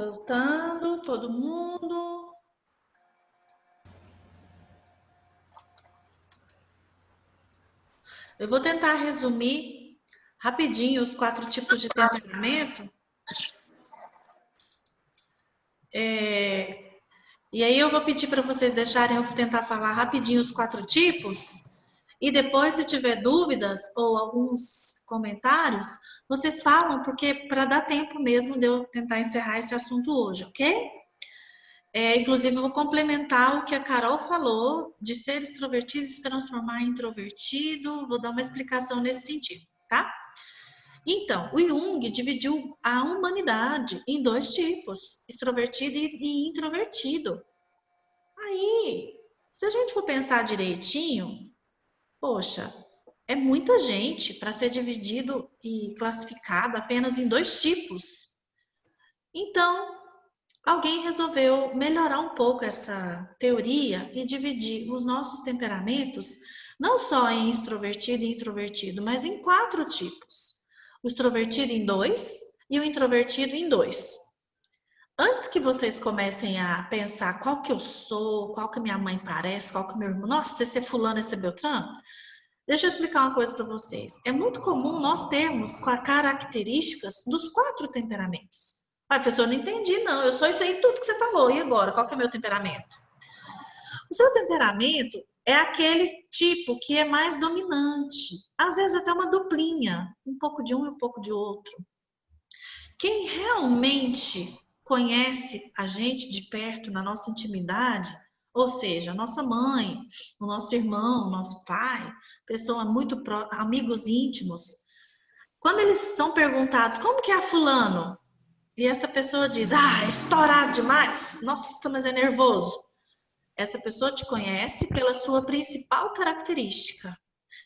Voltando, todo mundo. Eu vou tentar resumir rapidinho os 4 tipos de temperamento. E aí eu vou pedir para vocês deixarem eu tentar falar rapidinho os 4 tipos. E depois, se tiver dúvidas ou alguns comentários, vocês falam, porque para dar tempo mesmo de eu tentar encerrar esse assunto hoje, ok? Inclusive, eu vou complementar o que a Carol falou de ser extrovertido e se transformar em introvertido. Vou dar uma explicação nesse sentido, tá? Então, o Jung dividiu a humanidade em 2 tipos, extrovertido e introvertido. Aí, se a gente for pensar direitinho, poxa, é muita gente para ser dividido e classificado apenas em 2 tipos. Então, alguém resolveu melhorar um pouco essa teoria e dividir os nossos temperamentos não só em extrovertido e introvertido, mas em 4 tipos. O extrovertido em 2 e o introvertido em 2. Antes que vocês comecem a pensar qual que eu sou, qual que minha mãe parece, qual que meu irmão, nossa, esse é fulano, esse é Beltrano, deixa eu explicar uma coisa para vocês. É muito comum nós termos características dos 4 temperamentos. Ah, professor, não entendi, não. Eu sou isso aí, tudo que você falou. E agora? Qual que é o meu temperamento? O seu temperamento é aquele tipo que é mais dominante. Às vezes até uma duplinha. Um pouco de um e um pouco de outro. Quem realmente conhece a gente de perto, na nossa intimidade, ou seja, a nossa mãe, o nosso irmão, o nosso pai, pessoa muito amigos íntimos, quando eles são perguntados, como que é fulano? E essa pessoa diz, é estourado demais, nossa, mas é nervoso. Essa pessoa te conhece pela sua principal característica.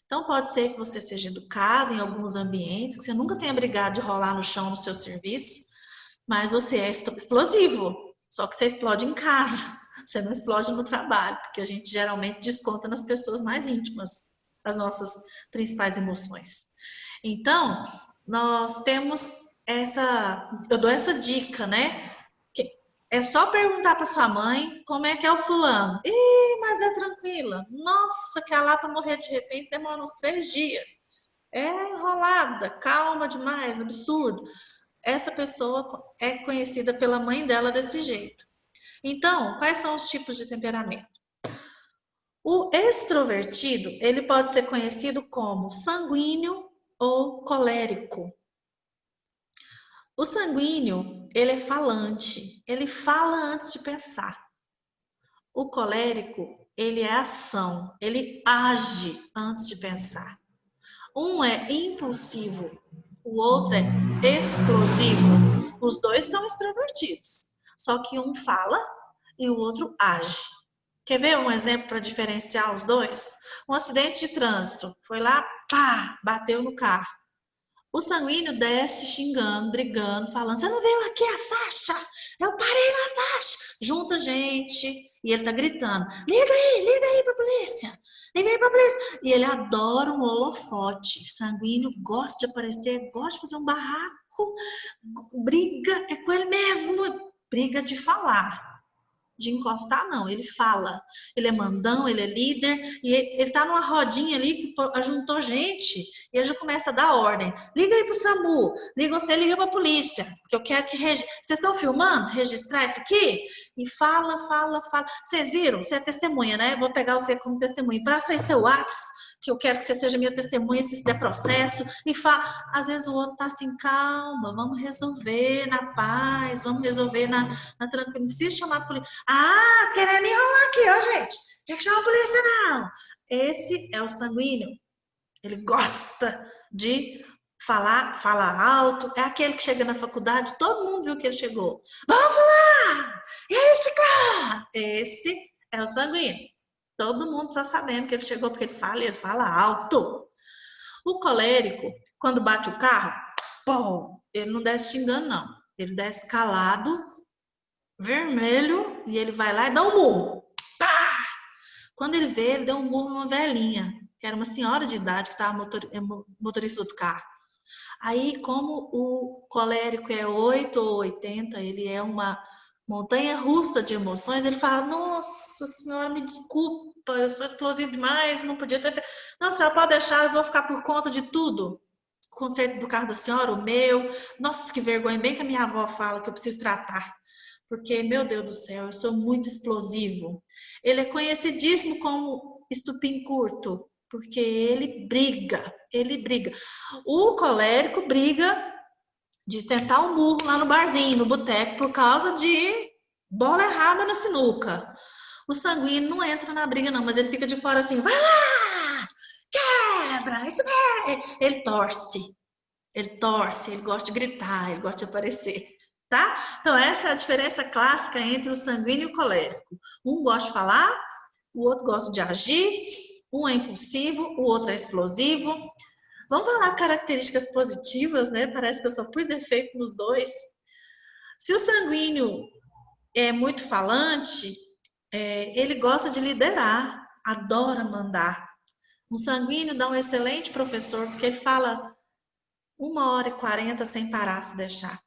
Então, pode ser que você seja educado em alguns ambientes, que você nunca tenha brigado de rolar no chão no seu serviço, mas você é explosivo, só que você explode em casa, você não explode no trabalho, porque a gente geralmente desconta nas pessoas mais íntimas as nossas principais emoções. Então, nós temos eu dou essa dica, né? É só perguntar para sua mãe como é que é o fulano. Ih, mas é tranquila. Nossa, que a lá para morrer de repente demora uns 3 dias. É enrolada, calma demais, absurdo. Essa pessoa é conhecida pela mãe dela desse jeito. Então, quais são os tipos de temperamento? O extrovertido, ele pode ser conhecido como sanguíneo ou colérico. O sanguíneo, ele é falante, ele fala antes de pensar. O colérico, ele é ação, ele age antes de pensar. Um é impulsivo, o outro é explosivo. Os dois são extrovertidos, só que um fala e o outro age. Quer ver um exemplo para diferenciar os dois? Um acidente de trânsito, foi lá, pá, bateu no carro. O sanguíneo desce xingando, brigando, falando, você não viu aqui a faixa? Eu parei na faixa. Junta gente e ele tá gritando, liga aí pra polícia, liga aí pra polícia. E ele adora um holofote, sanguíneo gosta de aparecer, gosta de fazer um barraco, briga, é com ele mesmo, briga de falar. De encostar, não, ele fala. Ele é mandão, ele é líder, e ele tá numa rodinha ali que juntou gente, e ele já começa a dar ordem. Liga aí pro SAMU, liga pra polícia, que eu quero que vocês estão filmando? Registrar isso aqui? E fala. Vocês viram? Você é testemunha, né? Vou pegar você como testemunha. Passa aí seu WhatsApp, que eu quero que você seja minha testemunha se der processo, e fala, às vezes o outro tá assim, calma, vamos resolver na paz, vamos resolver na tranquilidade, não precisa chamar a polícia. Ah, querendo me enrolar aqui, ó, gente, tem que chamar a polícia não. Esse é o sanguíneo, ele gosta de falar alto, é aquele que chega na faculdade, todo mundo viu que ele chegou, vamos falar, e é esse cara, esse é o sanguíneo. Todo mundo está sabendo que ele chegou porque ele fala alto. O colérico, quando bate o carro, pô, ele não desce xingando, não. Ele desce calado, vermelho, e ele vai lá e dá um murro. Pá! Quando ele vê, ele deu um murro numa velhinha, que era uma senhora de idade que estava motorista do carro. Aí, como o colérico é 8 ou 80, ele é uma montanha-russa de emoções, ele fala, nossa senhora, me desculpa, eu sou explosivo demais, não podia ter feito. Não, senhora, pode deixar, eu vou ficar por conta de tudo. O conserto do carro da senhora, o meu. Nossa, que vergonha, bem que a minha avó fala que eu preciso tratar. Porque, meu Deus do céu, eu sou muito explosivo. Ele é conhecidíssimo como estupim curto, porque ele briga, ele briga. O colérico briga de sentar o murro lá no barzinho, no boteco, por causa de bola errada na sinuca. O sanguíneo não entra na briga, não, mas ele fica de fora assim, vai lá, quebra, isso mesmo. Ele torce, ele gosta de gritar, ele gosta de aparecer, tá? Então, essa é a diferença clássica entre o sanguíneo e o colérico. Um gosta de falar, o outro gosta de agir, um é impulsivo, o outro é explosivo. Vamos falar características positivas, né? Parece que eu só pus defeito nos dois. Se o sanguíneo é muito falante, ele gosta de liderar, adora mandar. Um sanguíneo dá um excelente professor, porque ele fala 1h40 sem parar, se deixar.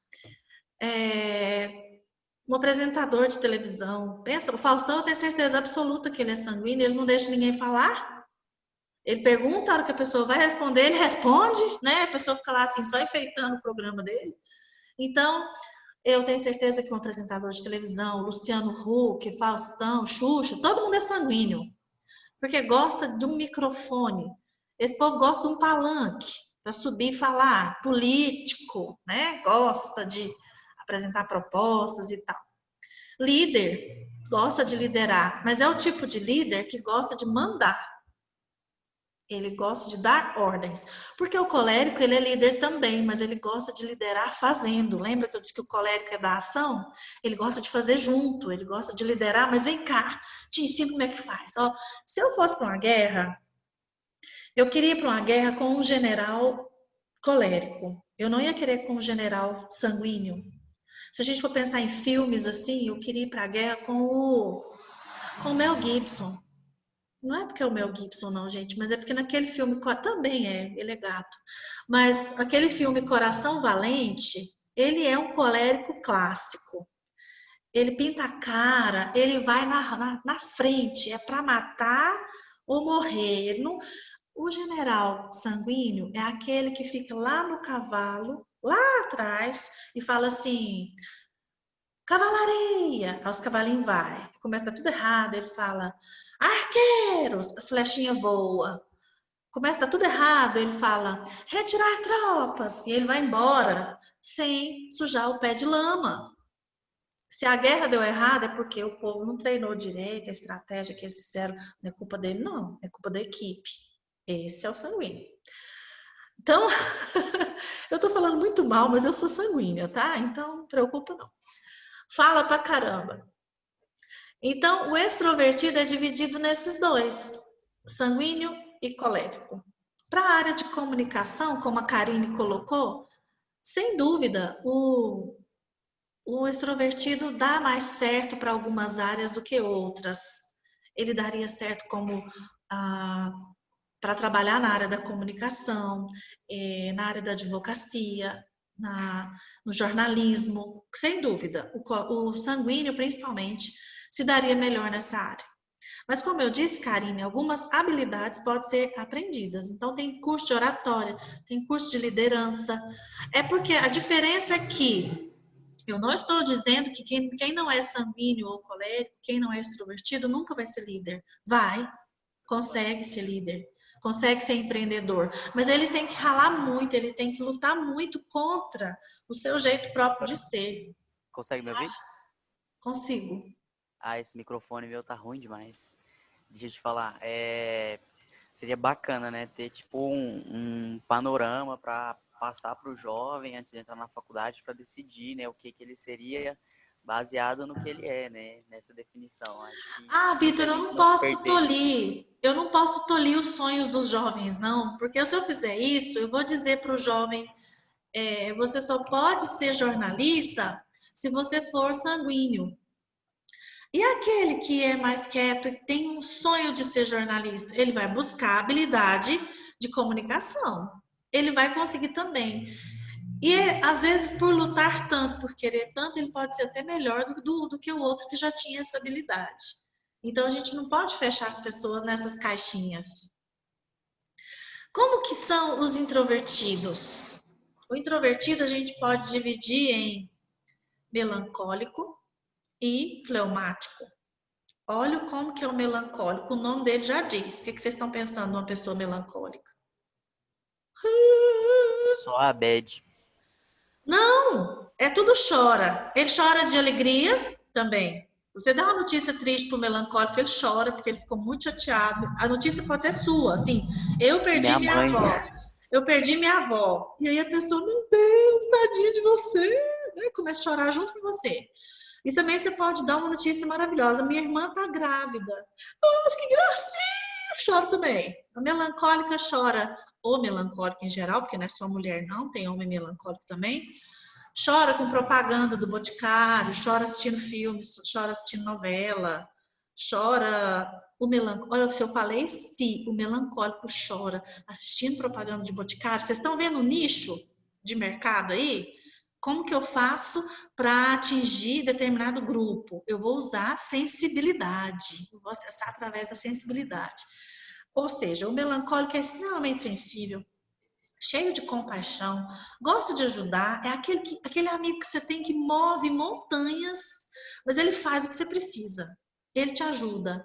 Um apresentador de televisão, pensa, o Faustão, eu tenho certeza absoluta que ele é sanguíneo, ele não deixa ninguém falar. Ele pergunta, a hora que a pessoa vai responder, ele responde, né? A pessoa fica lá assim, só enfeitando o programa dele. Então, eu tenho certeza que um apresentador de televisão, Luciano Huck, Faustão, Xuxa, todo mundo é sanguíneo, porque gosta de um microfone. Esse povo gosta de um palanque para subir e falar. Político, né? Gosta de apresentar propostas e tal. Líder, gosta de liderar, mas é o tipo de líder que gosta de mandar. Ele gosta de dar ordens. Porque o colérico, ele é líder também, mas ele gosta de liderar fazendo. Lembra que eu disse que o colérico é da ação? Ele gosta de fazer junto, ele gosta de liderar, mas vem cá, te ensino como é que faz. Ó, se eu fosse para uma guerra, eu queria ir para uma guerra com um general colérico. Eu não ia querer com um general sanguíneo. Se a gente for pensar em filmes assim, eu queria ir para a guerra com o Mel Gibson. Não é porque é o Mel Gibson, não, gente, mas é porque naquele filme também ele é gato. Mas aquele filme Coração Valente, ele é um colérico clássico. Ele pinta a cara, ele vai na frente, é para matar ou morrer. Ele não... O general sanguíneo é aquele que fica lá no cavalo, lá atrás, e fala assim: cavalaria! Aí os cavalinhos vai. Começa a dar tudo errado, ele fala: arqueiros! As flechinhas voam. Começa a dar tudo errado, ele fala: retirar tropas! E ele vai embora sem sujar o pé de lama. Se a guerra deu errado, é porque o povo não treinou direito, a estratégia que eles fizeram não é culpa dele, não. É culpa da equipe. Esse é o sanguíneo. Então, eu tô falando muito mal, mas eu sou sanguínea, tá? Então, não preocupa não. Fala pra caramba. Então, o extrovertido é dividido nesses dois, sanguíneo e colérico. Para a área de comunicação, como a Karine colocou, sem dúvida, o extrovertido dá mais certo para algumas áreas do que outras. Ele daria certo como para trabalhar na área da comunicação, na área da advocacia, no jornalismo, sem dúvida. O sanguíneo, principalmente, se daria melhor nessa área. Mas como eu disse, Karine, algumas habilidades podem ser aprendidas. Então, tem curso de oratória, tem curso de liderança. É porque a diferença é que eu não estou dizendo que quem não é sanguíneo ou colérico, quem não é extrovertido, nunca vai ser líder. Vai, consegue ser líder, consegue ser empreendedor. Mas ele tem que ralar muito, ele tem que lutar muito contra o seu jeito próprio de ser. Consegue me ouvir? Consigo. Ah, esse microfone meu tá ruim demais. Deixa eu te falar, seria bacana, né, ter tipo um panorama para passar para o jovem antes de entrar na faculdade para decidir, né, o que ele seria baseado no que ele é, né, nessa definição. Acho que Vitor, muita gente não se perder nisso. eu não posso tolir os sonhos dos jovens, não, porque se eu fizer isso, eu vou dizer para o jovem, você só pode ser jornalista se você for sanguíneo. E aquele que é mais quieto e tem um sonho de ser jornalista, ele vai buscar habilidade de comunicação. ele vai conseguir também. E às vezes, por lutar tanto, por querer tanto, ele pode ser até melhor do que o outro que já tinha essa habilidade. Então, a gente não pode fechar as pessoas nessas caixinhas. Como que são os introvertidos? O introvertido a gente pode dividir em melancólico e fleumático. Olha como que é o melancólico, o nome dele já diz. O que vocês estão pensando numa pessoa melancólica? Só a bad. Não, é tudo chora. Ele chora de alegria também. Você dá uma notícia triste pro melancólico, ele chora porque ele ficou muito chateado. A notícia pode ser sua, assim, eu perdi Minha minha mãe. avó. Eu perdi minha avó. E aí a pessoa, meu Deus, tadinha de você, né? Começa a chorar junto com você. E também você pode dar uma notícia maravilhosa. Minha irmã tá grávida. Nossa, que gracinha! Chora também. A melancólica chora, ou melancólica em geral, porque não é só mulher não, tem homem melancólico também. Chora com propaganda do Boticário, chora assistindo filmes, chora assistindo novela, chora o melancólico. Olha, se eu falei se o melancólico chora assistindo propaganda de Boticário, vocês estão vendo o nicho de mercado aí? Como que eu faço para atingir determinado grupo? Eu vou usar sensibilidade, eu vou acessar através da sensibilidade. Ou seja, o melancólico é extremamente sensível, cheio de compaixão, gosta de ajudar, é aquele amigo que você tem que move montanhas, mas ele faz o que você precisa, ele te ajuda.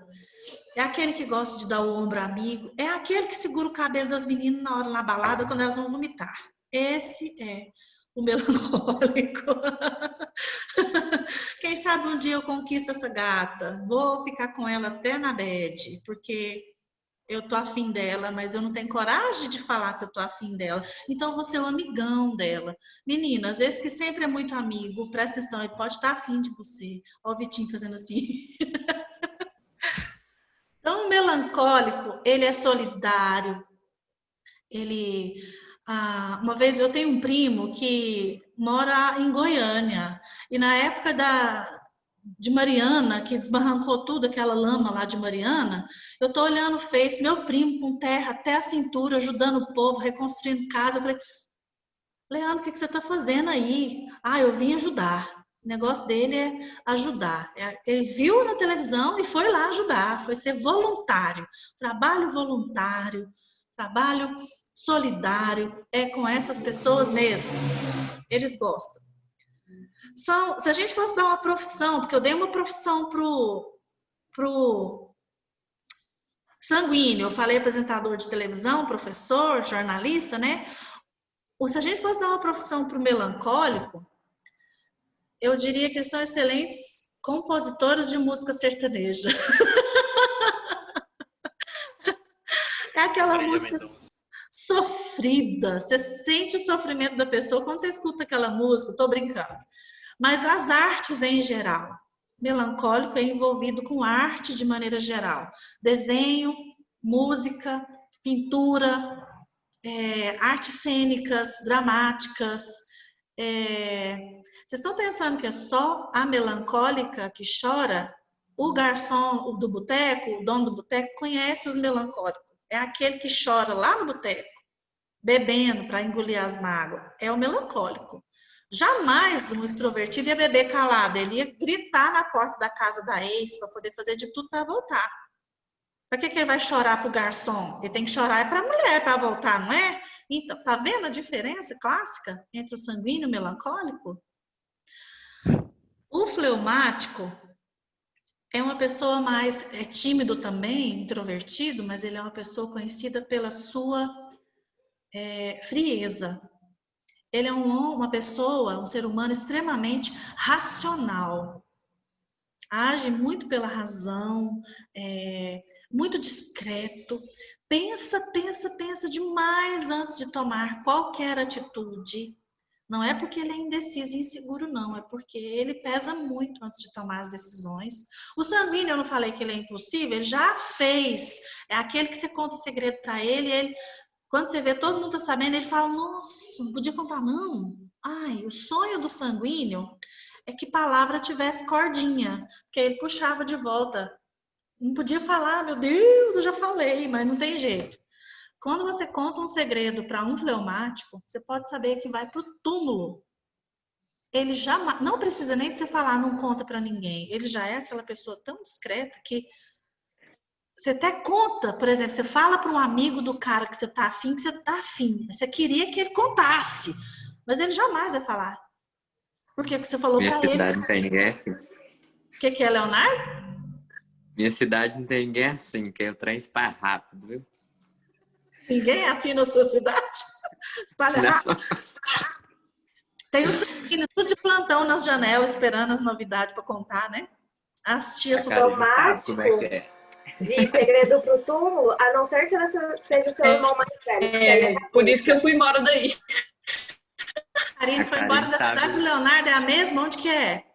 É aquele que gosta de dar o ombro ao amigo, é aquele que segura o cabelo das meninas na hora na balada quando elas vão vomitar. Esse é o melancólico. Quem sabe um dia eu conquisto essa gata, vou ficar com ela até na bed, porque eu tô afim dela, mas eu não tenho coragem de falar que eu tô afim dela. Então, eu vou ser o amigão dela. Meninas, esse que sempre é muito amigo, presta atenção, ele pode estar afim de você. Ó o Vitinho fazendo assim. Então, o melancólico, ele é solidário. Ele... uma vez eu tenho um primo que mora em Goiânia. E na época de Mariana, que desbarrancou tudo, aquela lama lá de Mariana, eu tô olhando o Face, meu primo com terra até a cintura, ajudando o povo, reconstruindo casa. Eu falei, Leandro, o que você tá fazendo aí? Ah, eu vim ajudar. O negócio dele é ajudar. Ele viu na televisão e foi lá ajudar, foi ser voluntário. Trabalho voluntário, trabalho solidário, é com essas pessoas mesmo. Eles gostam. Se a gente fosse dar uma profissão, porque eu dei uma profissão pro sanguíneo, eu falei apresentador de televisão, professor, jornalista, né? Ou se a gente fosse dar uma profissão pro melancólico, eu diria que eles são excelentes compositores de música sertaneja. É aquela música sofrida, você sente o sofrimento da pessoa quando você escuta aquela música, tô brincando. Mas as artes em geral, melancólico é envolvido com arte de maneira geral. Desenho, música, pintura, artes cênicas, dramáticas. Vocês estão pensando que é só a melancólica que chora? O garçom do boteco, o dono do boteco, conhece os melancólicos. É aquele que chora lá no boteco, bebendo para engolir as mágoas. É o melancólico. Jamais um extrovertido ia beber calado, ele ia gritar na porta da casa da ex para poder fazer de tudo para voltar. Para que ele vai chorar pro garçom? Ele tem que chorar para a mulher para voltar, não é? Então, tá vendo a diferença clássica entre o sanguíneo e o melancólico? O fleumático é uma pessoa mais tímido também, introvertido, mas ele é uma pessoa conhecida pela sua frieza. Ele é uma pessoa, um ser humano extremamente racional. Age muito pela razão, muito discreto. Pensa demais antes de tomar qualquer atitude. Não é porque ele é indeciso e inseguro, não. É porque ele pesa muito antes de tomar as decisões. O sanguíneo, eu não falei que ele é impossível, ele já fez. É aquele que você conta o segredo para ele, quando você vê todo mundo tá sabendo, ele fala, nossa, não podia contar não. Ai, o sonho do sanguíneo é que palavra tivesse cordinha, porque ele puxava de volta. Não podia falar, meu Deus, eu já falei, mas não tem jeito. Quando você conta um segredo para um fleumático, você pode saber que vai para o túmulo. Ele jamais, não precisa nem de você falar, não conta para ninguém. Ele já é aquela pessoa tão discreta que você até conta, por exemplo, você fala para um amigo do cara que você tá afim, que você tá afim. Você queria que ele contasse, mas ele jamais vai falar. Por quê? Porque você falou Minha para ele. cidade não tem ninguém assim. O que é, Leonardo? Minha cidade não tem ninguém assim, que é o trem espalha rápido, viu? Ninguém é assim na sua cidade? Espalha rápido. Tem o sanguíneo tudo de plantão nas janelas, esperando as novidades para contar, né? As tias Automático Como é que é? de segredo pro túmulo, a não ser que ela seja seu irmão mais velho. Porque aí é Por isso que eu fui embora daí. Karine foi embora da sabe. cidade, o Leonardo é a mesma? Onde que é?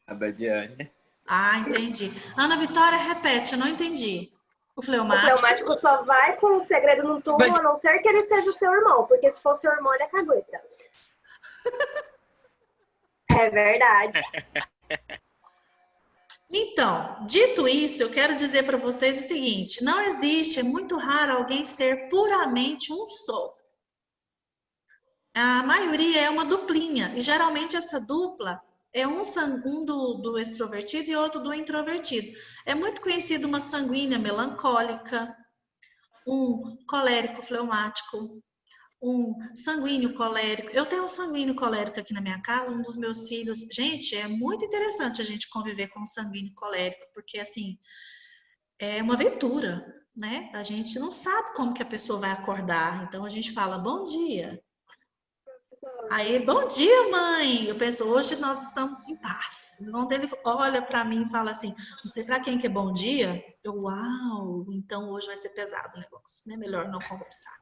Abadiane. Ah, entendi. Ana Vitória, repete, eu não entendi. O O fleumático. fleumático só vai com o segredo no túmulo, a não ser que ele seja o seu irmão. Porque se fosse seu irmão, ele é cagueta. É verdade. Então, dito isso, eu quero dizer para vocês o seguinte: não existe, é muito raro alguém ser puramente um só. A maioria é uma duplinha, e geralmente essa dupla é um do extrovertido e outro do introvertido. É muito conhecido uma sanguínea melancólica, um colérico fleumático, um sanguíneo colérico. Eu tenho um sanguíneo colérico aqui na minha casa, um dos meus filhos. Gente, é muito interessante a gente conviver com um sanguíneo colérico, porque assim, é uma aventura, né? A gente não sabe como que a pessoa vai acordar, então a gente fala bom dia. Aí, bom dia, mãe. Eu penso, hoje nós estamos em paz. Quando ele olha para mim e fala assim, não sei para quem que é bom dia, eu, uau, então hoje vai ser pesado o negócio, né? Melhor não conversar.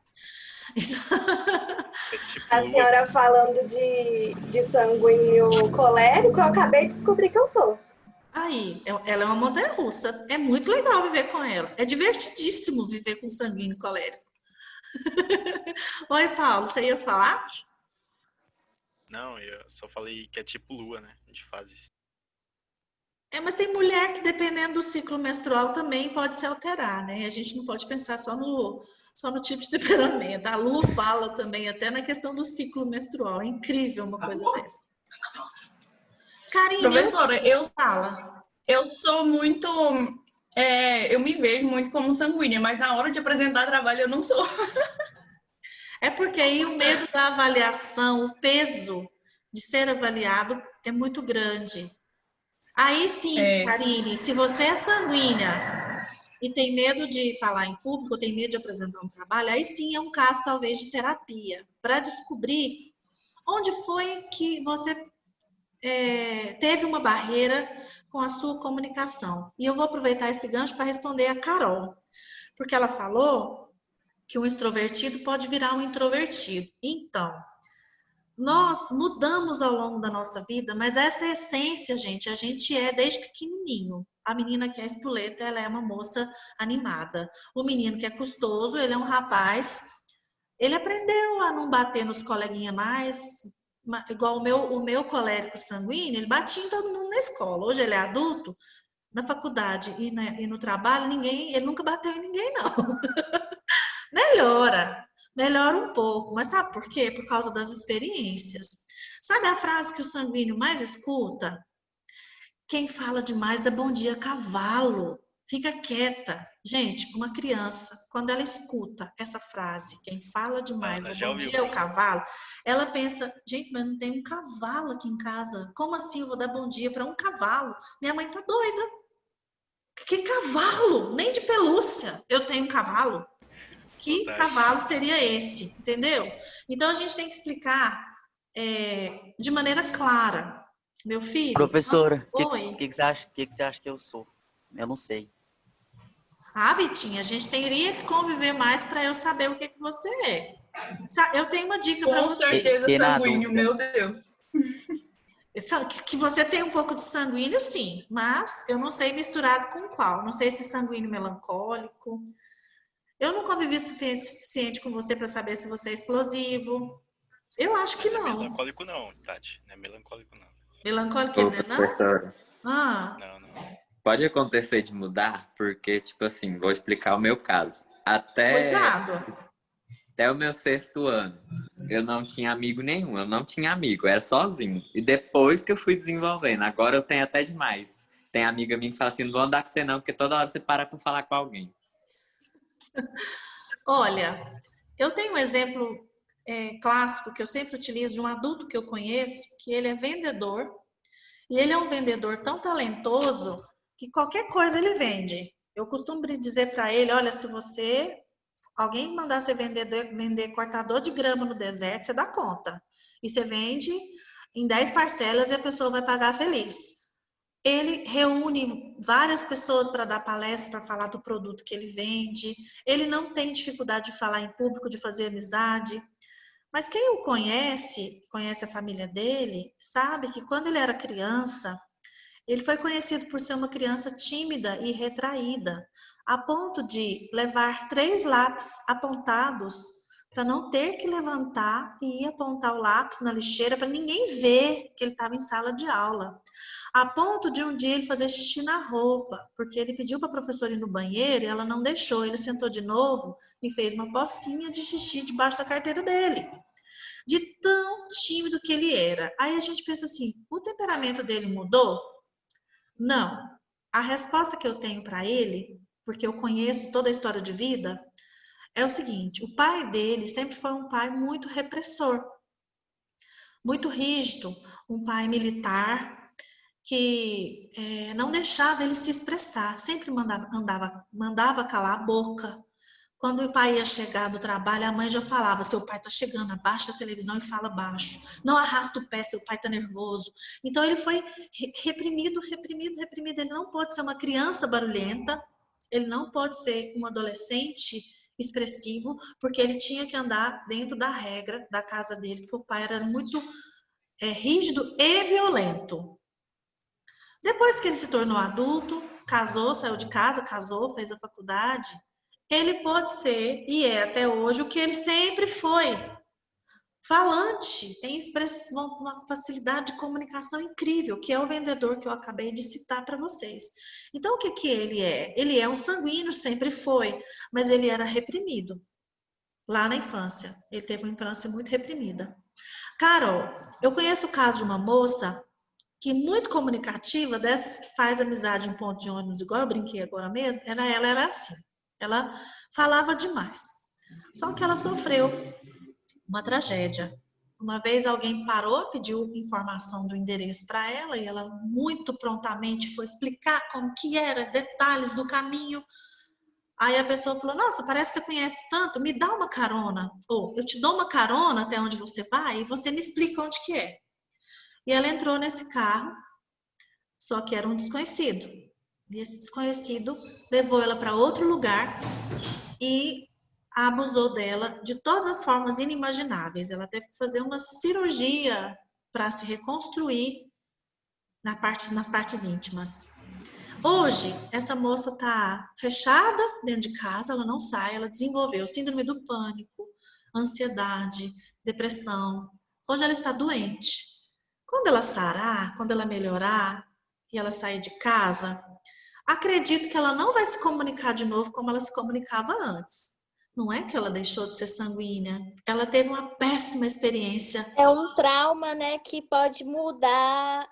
A senhora falando de sanguíneo colérico, eu acabei de descobrir que eu sou. Aí, ela é uma montanha-russa. É muito legal viver com ela. É divertidíssimo viver com sanguíneo colérico. Oi, Paulo, você ia falar? Não, eu só falei que é tipo lua, né? A gente faz isso. Mas tem mulher que, dependendo do ciclo menstrual, também pode se alterar, né? A gente não pode pensar só no tipo de temperamento. A Lua fala também até na questão do ciclo menstrual. É incrível uma coisa dessa. Karine, Professora, fala. eu sou muito... eu me vejo muito como sanguínea, mas na hora de apresentar trabalho eu não sou. É porque aí o medo da avaliação, o peso de ser avaliado é muito grande. Aí sim, Karine, se você é sanguínea e tem medo de falar em público, tem medo de apresentar um trabalho, aí sim é um caso talvez de terapia, para descobrir onde foi que você teve uma barreira com a sua comunicação. E eu vou aproveitar esse gancho para responder a Carol, porque ela falou que um extrovertido pode virar um introvertido. Então, nós mudamos ao longo da nossa vida, mas essa essência, gente, a gente é desde pequenininho. A menina que é espoleta, ela é uma moça animada. O menino que é custoso, ele é um rapaz. Ele aprendeu a não bater nos coleguinhas mais, igual o meu colérico sanguíneo, ele batia em todo mundo na escola. Hoje ele é adulto, na faculdade e no trabalho, ele nunca bateu em ninguém, não. Melhora um pouco, mas sabe por quê? Por causa das experiências. Sabe a frase que o sanguíneo mais escuta? Quem fala demais dá bom dia cavalo. Fica quieta. Gente, uma criança, quando ela escuta essa frase, quem fala demais dá bom dia ao cavalo, ela pensa, gente, mas não tem um cavalo aqui em casa. Como assim eu vou dar bom dia para um cavalo? Minha mãe tá doida. Que cavalo? Nem de pelúcia eu tenho um cavalo. Que cavalo seria esse, entendeu? Então a gente tem que explicar de maneira clara. Meu filho. Professora, o que você acha que eu sou? Eu não sei. Ah, Vitinha, a gente teria que conviver mais para eu saber o que você é. Eu tenho uma dica para você. Com certeza sanguíneo, meu Deus. Que você tem um pouco de sanguíneo, sim, mas eu não sei misturado com qual. Não sei se sanguíneo melancólico. Eu não convivi suficiente com você para saber se você é explosivo. Eu acho que não. Não é melancólico não, Tati. Não é melancólico não. Melancólico ele não? Professora. Ah. Não. Pode acontecer de mudar, porque, tipo assim, vou explicar o meu caso. Até Cuidado. Até o meu 6º ano, eu não tinha amigo nenhum, eu não tinha amigo, eu era sozinho. E depois que eu fui desenvolvendo, agora eu tenho até demais. Tem amiga minha que fala assim, não vou andar com você não, porque toda hora você para pra falar com alguém. Olha, eu tenho um exemplo clássico que eu sempre utilizo de um adulto que eu conheço, que ele é vendedor, e ele é um vendedor tão talentoso que qualquer coisa ele vende. Eu costumo dizer para ele, olha, se alguém mandar você vender cortador de grama no deserto, você dá conta. E você vende em 10 parcelas e a pessoa vai pagar feliz. Ele reúne várias pessoas para dar palestra, para falar do produto que ele vende. Ele não tem dificuldade de falar em público, de fazer amizade. Mas quem o conhece a família dele, sabe que quando ele era criança, ele foi conhecido por ser uma criança tímida e retraída, a ponto de levar 3 lápis apontados para não ter que levantar e ir apontar o lápis na lixeira para ninguém ver que ele estava em sala de aula. A ponto de um dia ele fazer xixi na roupa, porque ele pediu para a professora ir no banheiro e ela não deixou. Ele sentou de novo e fez uma pocinha de xixi debaixo da carteira dele. De tão tímido que ele era. Aí a gente pensa assim, o temperamento dele mudou? Não. A resposta que eu tenho para ele, porque eu conheço toda a história de vida, é o seguinte, o pai dele sempre foi um pai muito repressor, muito rígido, um pai militar que não deixava ele se expressar, sempre mandava calar a boca. Quando o pai ia chegar do trabalho, a mãe já falava, seu pai está chegando, abaixa a televisão e fala baixo. Não arrasta o pé, seu pai está nervoso. Então ele foi reprimido. Ele não pode ser uma criança barulhenta, ele não pode ser um adolescente expressivo, porque ele tinha que andar dentro da regra da casa dele, porque o pai era muito rígido e violento. Depois que ele se tornou adulto, casou, saiu de casa, casou, fez a faculdade, ele pode ser, e é até hoje, o que ele sempre foi. Falante, tem uma facilidade de comunicação incrível, que é o vendedor que eu acabei de citar para vocês. Então, o que ele é? Ele é um sanguíneo, sempre foi, mas ele era reprimido lá na infância. Ele teve uma infância muito reprimida. Carol, eu conheço o caso de uma moça que muito comunicativa, dessas que faz amizade em ponto de ônibus, igual eu brinquei agora mesmo, ela era assim. Ela falava demais. Só que ela sofreu uma tragédia. Uma vez alguém parou, pediu informação do endereço para ela e ela muito prontamente foi explicar como que era, detalhes do caminho. Aí a pessoa falou, nossa, parece que você conhece tanto, me dá uma carona. Ou eu te dou uma carona até onde você vai e você me explica onde que é. E ela entrou nesse carro, só que era um desconhecido. E esse desconhecido levou ela para outro lugar e abusou dela de todas as formas inimagináveis. Ela teve que fazer uma cirurgia para se reconstruir nas partes íntimas. Hoje, essa moça está fechada dentro de casa, ela não sai, ela desenvolveu síndrome do pânico, ansiedade, depressão. Hoje ela está doente. Quando ela sarar, quando ela melhorar e ela sair de casa, acredito que ela não vai se comunicar de novo como ela se comunicava antes. Não é que ela deixou de ser sanguínea, ela teve uma péssima experiência. É um trauma, né, que pode mudar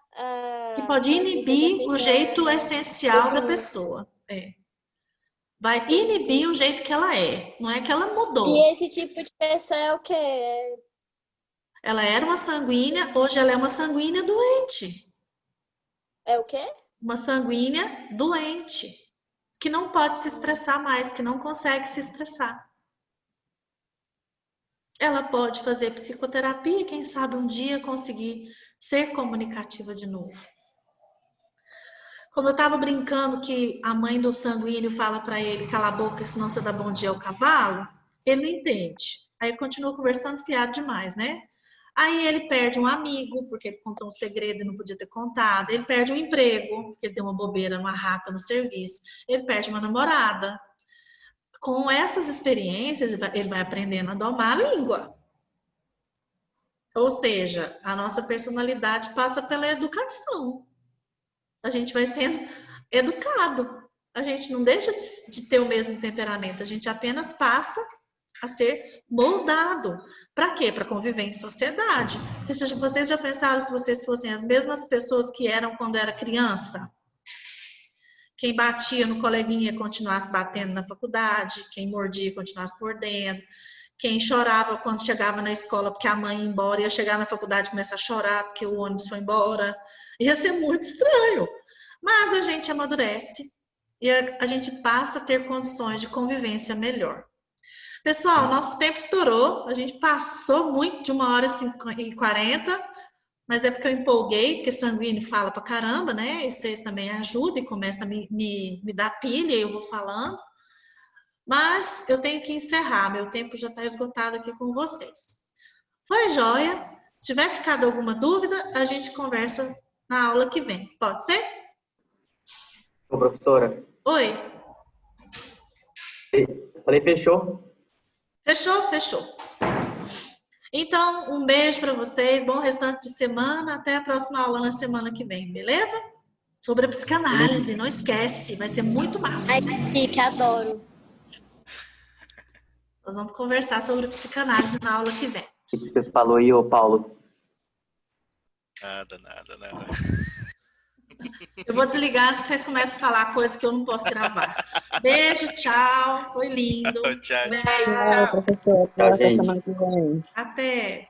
que pode inibir o jeito essencial da pessoa. Vai inibir o jeito que ela é, não é que ela mudou. E esse tipo de pessoa é o quê? Ela era uma sanguínea, hoje ela é uma sanguínea doente. É o quê? Uma sanguínea doente, que não pode se expressar mais, que não consegue se expressar. Ela pode fazer psicoterapia e quem sabe um dia conseguir ser comunicativa de novo. Como eu estava brincando que a mãe do sanguíneo fala para ele, cala a boca, senão você dá bom dia ao cavalo, ele não entende. Aí ele continua conversando fiado demais, né? Aí ele perde um amigo, porque ele contou um segredo e não podia ter contado. Ele perde um emprego, porque ele deu uma bobeira, uma rata no serviço. Ele perde uma namorada. Com essas experiências, ele vai aprendendo a domar a língua. Ou seja, a nossa personalidade passa pela educação. A gente vai sendo educado. A gente não deixa de ter o mesmo temperamento. A gente apenas passa a ser moldado. Para quê? Para conviver em sociedade. Porque vocês já pensaram se vocês fossem as mesmas pessoas que eram quando era criança? Quem batia no coleguinha continuasse batendo na faculdade, quem mordia continuasse mordendo, quem chorava quando chegava na escola porque a mãe ia embora, ia chegar na faculdade e começar a chorar porque o ônibus foi embora. Ia ser muito estranho. Mas a gente amadurece e a gente passa a ter condições de convivência melhor. Pessoal, nosso tempo estourou, a gente passou muito de 1h40, mas é porque eu empolguei, porque sanguíneo fala pra caramba, né? E vocês também ajudam e começam a me dar pilha e eu vou falando. Mas eu tenho que encerrar, meu tempo já está esgotado aqui com vocês. Foi joia? Se tiver ficado alguma dúvida, a gente conversa na aula que vem. Pode ser? Ô, professora. Oi. Falei, fechou? Fechou. Então, um beijo para vocês, bom restante de semana, até a próxima aula na semana que vem, beleza? Sobre a psicanálise, não esquece, vai ser muito massa. Ai, que adoro. Nós vamos conversar sobre psicanálise na aula que vem. O que você falou aí, ô Paulo? Nada. Eu vou desligar antes que vocês comecem a falar coisa que eu não posso gravar. Beijo, tchau, foi lindo. Tchau. Beijo, tchau. Tchau, gente. Até.